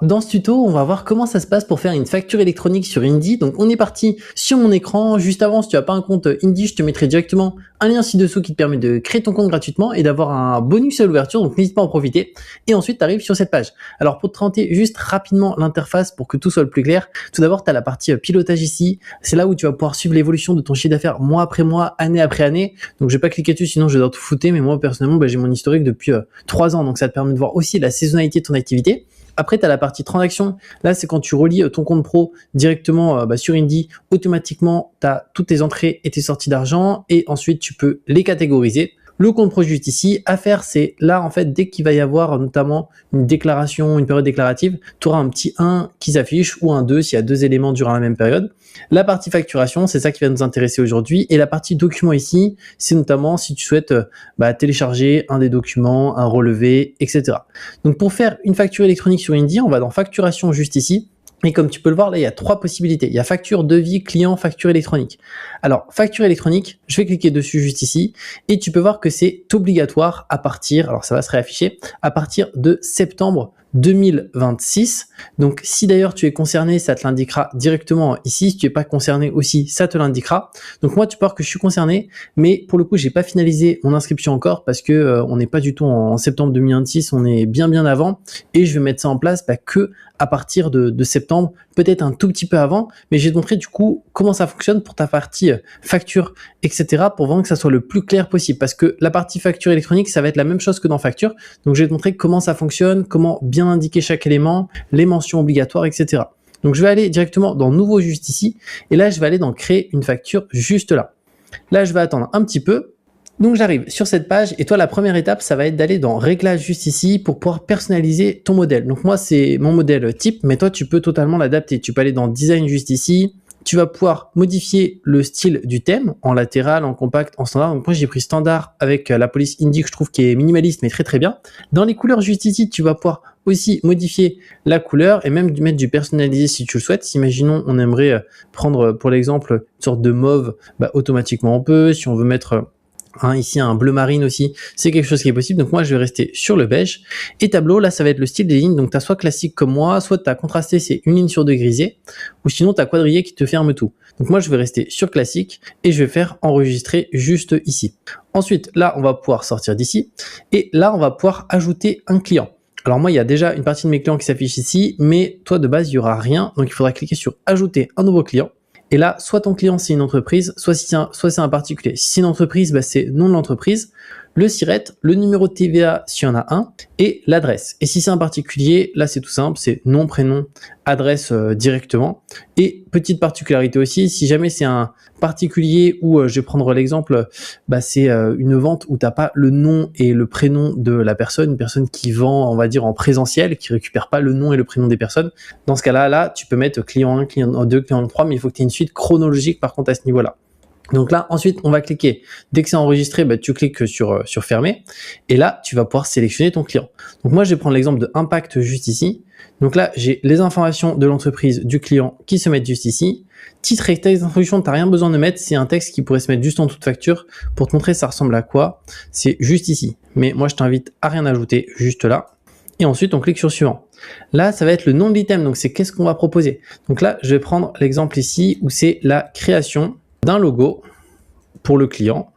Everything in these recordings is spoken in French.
Dans ce tuto, on va voir comment ça se passe pour faire une facture électronique sur Indy. Donc on est parti sur mon écran. Juste avant, si tu n'as pas un compte Indy, je te mettrai directement un lien ci-dessous qui te permet de créer ton compte gratuitement et d'avoir un bonus à l'ouverture. Donc n'hésite pas à en profiter. Et ensuite, tu arrives sur cette page. Alors pour te présenter juste rapidement l'interface pour que tout soit le plus clair, tout d'abord, tu as la partie pilotage ici. C'est là où tu vas pouvoir suivre l'évolution de ton chiffre d'affaires mois après mois, année après année. Donc je vais pas cliquer dessus, sinon je vais devoir tout fouter. Mais moi, personnellement, j'ai mon historique depuis 3 ans. Donc ça te permet de voir aussi la saisonnalité de ton activité. Après, tu as la partie transaction. Là, c'est quand tu relis ton compte pro directement sur Indy. Automatiquement, tu as toutes tes entrées et tes sorties d'argent. Et ensuite, tu peux les catégoriser. Le compte pro juste ici, à faire, c'est là, en fait, dès qu'il va y avoir notamment une déclaration, une période déclarative, tu auras un petit 1 qui s'affiche ou un 2 s'il y a 2 éléments durant la même période. La partie facturation, c'est ça qui va nous intéresser aujourd'hui. Et la partie document ici, c'est notamment si tu souhaites télécharger un des documents, un relevé, etc. Donc pour faire une facture électronique sur Indy, on va dans facturation juste ici. Et comme tu peux le voir, là, il y a 3 possibilités. Il y a facture, devis, client, facture électronique. Alors, facture électronique, je vais cliquer dessus juste ici. Et tu peux voir que c'est obligatoire à partir, alors ça va se réafficher, à partir de septembre 2026. Donc, si d'ailleurs tu es concerné, ça te l'indiquera directement ici. Si tu n'es pas concerné aussi, ça te l'indiquera. Donc, moi, tu peux voir que je suis concerné, mais pour le coup, j'ai pas finalisé mon inscription encore parce que on n'est pas du tout en septembre 2026, on est bien avant. Et je vais mettre ça en place que à partir de septembre, peut-être un tout petit peu avant, mais je vais te montrer du coup comment ça fonctionne pour ta partie facture, etc. pour vraiment que ça soit le plus clair possible, parce que la partie facture électronique, ça va être la même chose que dans facture. Donc je vais te montrer comment ça fonctionne, comment bien indiquer chaque élément, les mentions obligatoires, etc. Donc je vais aller directement dans nouveau juste ici, et là je vais aller dans créer une facture juste là. Là je vais attendre un petit peu. Donc j'arrive sur cette page et toi la première étape ça va être d'aller dans réglage juste ici pour pouvoir personnaliser ton modèle. Donc moi c'est mon modèle type, mais toi tu peux totalement l'adapter. Tu peux aller dans design juste ici, tu vas pouvoir modifier le style du thème en latéral, en compact, en standard. Donc moi j'ai pris standard avec la police Indy que je trouve qui est minimaliste mais très bien. Dans les couleurs juste ici tu vas pouvoir aussi modifier la couleur et même mettre du personnalisé si tu le souhaites. Si imaginons on aimerait prendre pour l'exemple une sorte de mauve, automatiquement on peut. Si on veut mettre ici un bleu marine aussi, c'est quelque chose qui est possible. Donc moi je vais rester sur le beige. Et tableau, là ça va être le style des lignes. Donc tu as soit classique comme moi, soit tu as contrasté, c'est une ligne sur 2 grisé, ou sinon tu as quadrillé qui te ferme tout. Donc moi je vais rester sur classique et je vais faire enregistrer juste ici. Ensuite là on va pouvoir sortir d'ici et là on va pouvoir ajouter un client. Alors moi il y a déjà une partie de mes clients qui s'affiche ici, mais toi de base il n'y aura rien, donc il faudra cliquer sur ajouter un nouveau client. Et là, soit ton client c'est une entreprise, soit c'est un particulier. Si c'est une entreprise, c'est nom de l'entreprise, le SIRET, le numéro de TVA s'il y en a un, et l'adresse. Et si c'est un particulier, là c'est tout simple, c'est nom, prénom, adresse directement. Et petite particularité aussi, si jamais c'est un particulier où je vais prendre l'exemple, c'est une vente où t'as pas le nom et le prénom de la personne, une personne qui vend, on va dire en présentiel, qui récupère pas le nom et le prénom des personnes. Dans ce cas-là, là, tu peux mettre client 1, client 2, client 3, mais il faut que tu aies une suite chronologique par contre à ce niveau-là. Donc là, ensuite, on va cliquer. Dès que c'est enregistré, tu cliques sur fermer. Et là, tu vas pouvoir sélectionner ton client. Donc moi, je vais prendre l'exemple de Impact juste ici. Donc là, j'ai les informations de l'entreprise, du client qui se mettent juste ici. Titre et texte d'introduction, tu n'as rien besoin de mettre. C'est un texte qui pourrait se mettre juste en toute facture. Pour te montrer ça ressemble à quoi, c'est juste ici. Mais moi, je t'invite à rien ajouter, juste là. Et ensuite, on clique sur suivant. Là, ça va être le nom de l'item. Donc, c'est qu'est-ce qu'on va proposer. Donc là, je vais prendre l'exemple ici où c'est la création d'un logo pour le client.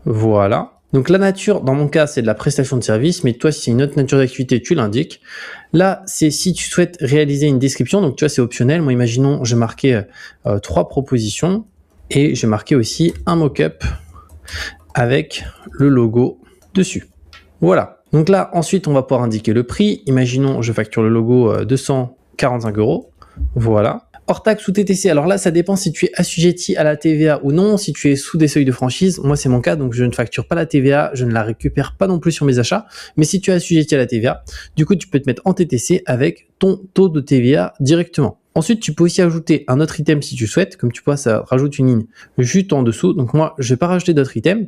Voilà. Donc la nature, dans mon cas, c'est de la prestation de service, mais toi, si c'est une autre nature d'activité, tu l'indiques. Là, c'est si tu souhaites réaliser une description, donc tu vois, c'est optionnel. Moi, imaginons, j'ai marqué 3 propositions et j'ai marqué aussi un mock-up avec le logo dessus. Voilà. Donc là, ensuite, on va pouvoir indiquer le prix. Imaginons, je facture le logo 245 €. Voilà. Hors taxe ou TTC, alors là ça dépend si tu es assujetti à la TVA ou non, si tu es sous des seuils de franchise. Moi c'est mon cas, donc je ne facture pas la TVA, je ne la récupère pas non plus sur mes achats, mais si tu es assujetti à la TVA, du coup tu peux te mettre en TTC avec ton taux de TVA directement. Ensuite tu peux aussi ajouter un autre item si tu souhaites, comme tu vois ça rajoute une ligne juste en dessous, donc moi je ne vais pas rajouter d'autres items,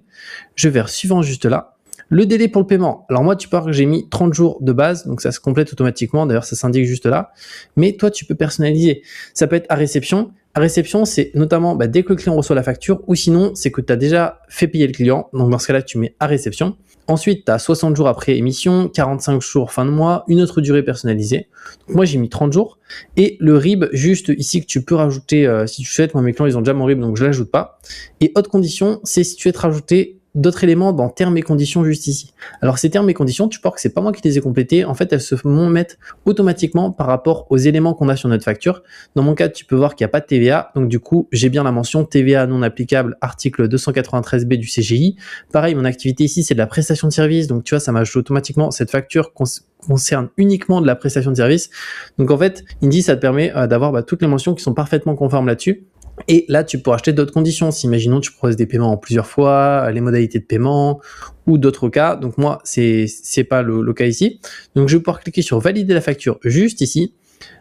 je vais vers suivant juste là. Le délai pour le paiement. Alors moi, tu peux voir que j'ai mis 30 jours de base, donc ça se complète automatiquement. D'ailleurs, ça s'indique juste là. Mais toi, tu peux personnaliser. Ça peut être à réception. À réception, c'est notamment dès que le client reçoit la facture, ou sinon, c'est que tu as déjà fait payer le client. Donc dans ce cas-là, tu mets à réception. Ensuite, tu as 60 jours après émission, 45 jours fin de mois, une autre durée personnalisée. Donc moi, j'ai mis 30 jours. Et le RIB, juste ici, que tu peux rajouter si tu souhaites. Moi, mes clients, ils ont déjà mon RIB, donc je ne l'ajoute pas. Et autre condition, c'est si tu souhaites rajouter d'autres éléments dans termes et conditions juste ici. Alors ces termes et conditions, tu peux voir que c'est pas moi qui les ai complétés. En fait, elles se mettent automatiquement par rapport aux éléments qu'on a sur notre facture. Dans mon cas, tu peux voir qu'il n'y a pas de TVA. Donc du coup, j'ai bien la mention TVA non applicable, article 293B du CGI. Pareil, mon activité ici, c'est de la prestation de service. Donc tu vois, ça m'ajoute automatiquement cette facture concerne uniquement de la prestation de service. Donc en fait, Indy, ça te permet d'avoir toutes les mentions qui sont parfaitement conformes là-dessus. Et là, tu peux acheter d'autres conditions. Si, imaginons, tu proposes des paiements en plusieurs fois, les modalités de paiement ou d'autres cas. Donc moi, c'est pas le cas ici. Donc je vais pouvoir cliquer sur valider la facture juste ici.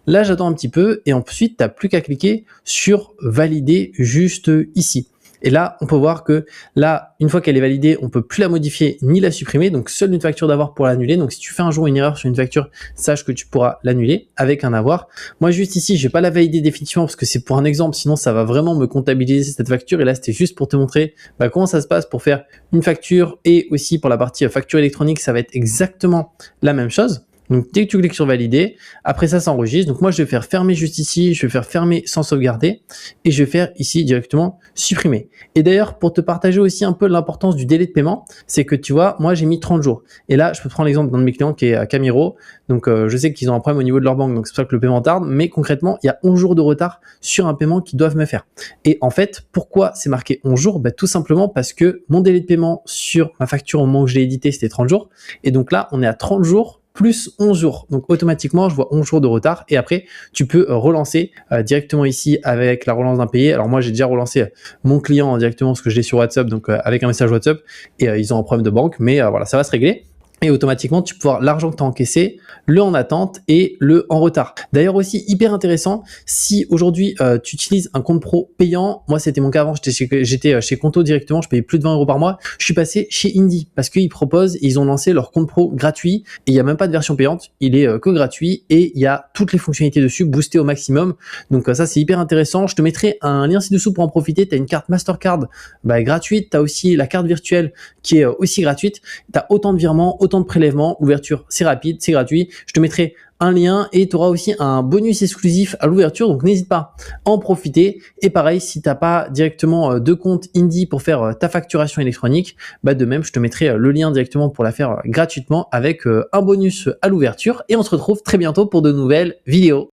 Là, j'attends un petit peu et ensuite, tu n'as plus qu'à cliquer sur valider juste ici. Et là, on peut voir que là, une fois qu'elle est validée, on peut plus la modifier ni la supprimer. Donc, seule une facture d'avoir pour l'annuler. Donc, si tu fais un jour une erreur sur une facture, sache que tu pourras l'annuler avec un avoir. Moi, juste ici, je vais pas la valider définitivement parce que c'est pour un exemple. Sinon, ça va vraiment me comptabiliser cette facture. Et là, c'était juste pour te montrer comment ça se passe pour faire une facture et aussi pour la partie facture électronique, ça va être exactement la même chose. Donc, dès que tu cliques sur valider, après ça s'enregistre. Donc, moi, je vais faire fermer juste ici. Je vais faire fermer sans sauvegarder. Et je vais faire ici directement supprimer. Et d'ailleurs, pour te partager aussi un peu l'importance du délai de paiement, c'est que tu vois, moi, j'ai mis 30 jours. Et là, je peux prendre l'exemple d'un de mes clients qui est Camiro. Donc, je sais qu'ils ont un problème au niveau de leur banque. Donc, c'est pour ça que le paiement tarde. Mais concrètement, il y a 11 jours de retard sur un paiement qu'ils doivent me faire. Et en fait, pourquoi c'est marqué 11 jours? Tout simplement parce que mon délai de paiement sur ma facture au moment où je l'ai édité, c'était 30 jours. Et donc là, on est à 30 jours plus 11 jours. Donc automatiquement, je vois 11 jours de retard et après, tu peux relancer directement ici avec la relance d'impayé. Alors moi, j'ai déjà relancé mon client directement parce que je l'ai sur WhatsApp, donc avec un message WhatsApp et ils ont un problème de banque, mais voilà, ça va se régler. Et automatiquement, tu peux voir l'argent que tu as encaissé, le en attente et le en retard. D'ailleurs aussi, hyper intéressant, si aujourd'hui tu utilises un compte pro payant, moi c'était mon cas avant, j'étais chez Conto directement, je payais plus de 20 € par mois, je suis passé chez Indy parce qu'ils proposent, ils ont lancé leur compte pro gratuit et il n'y a même pas de version payante, il est que gratuit et il y a toutes les fonctionnalités dessus boostées au maximum. Donc ça c'est hyper intéressant, je te mettrai un lien ci-dessous pour en profiter. Tu as une carte Mastercard gratuite, tu as aussi la carte virtuelle qui est aussi gratuite, tu as autant de virements, autant de prélèvements, l'ouverture c'est rapide, c'est gratuit, je te mettrai un lien et tu auras aussi un bonus exclusif à l'ouverture, donc n'hésite pas à en profiter. Et pareil, si tu n'as pas directement de compte Indy pour faire ta facturation électronique, de même je te mettrai le lien directement pour la faire gratuitement avec un bonus à l'ouverture et on se retrouve très bientôt pour de nouvelles vidéos.